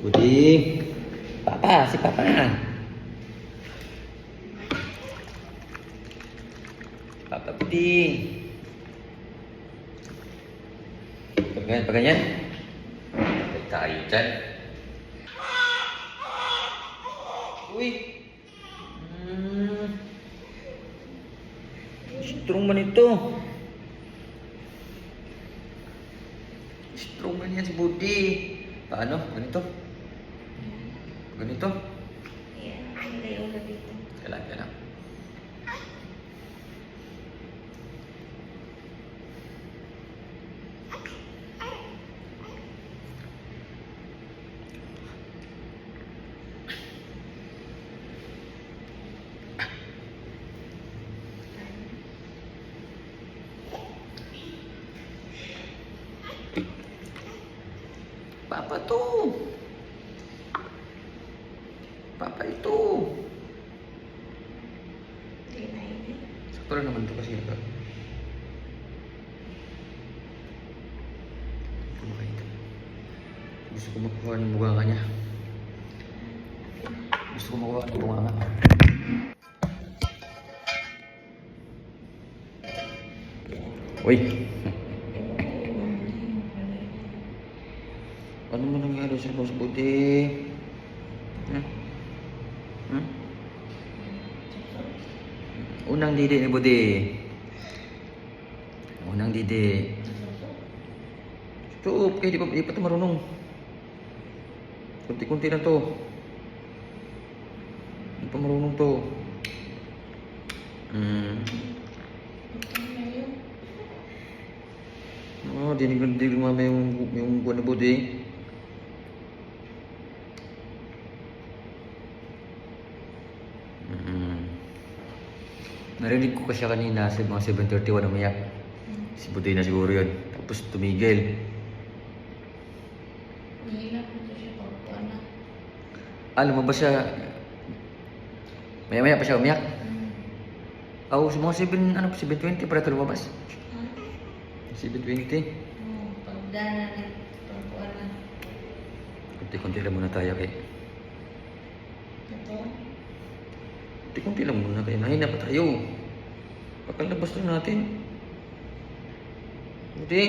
Buding. Papa, si Papa. Papa Buding. Pag ganyan. Patay tayo dyan. Uy. Strong man ito. Strong man yan si Budi. Paano? Ganito? Ganito? Kailangan. Papa to. Papa ito. Sakto lang naman ito kasi gusto ko makuha ng bunga niya. Gusto ko makuha ng bunga nga. Uy! Ano mo nangyari sa Boss Budi? Unang didi ni Budi. Unang didi. Stop, di pa ito marunong. Kunti-kunti lang to. Di pa marunong to. Dinig mama yung buwan na Budi. Narinig ko kasi kanina sa mga 7:31 umiyak. Si Budi na siguro yun. Tapos tumigil. Lumabas siya. Maya-maya pa siya umiyak. Sa mga 7:20 para ito lumabas. 7:20. Pagdana na. Pagkuana. Kunti-kunti lang muna tayo kay. Ito? Kunti lang muna kayo. Mahina pa tayo. Pakalabas lang natin. Hindi.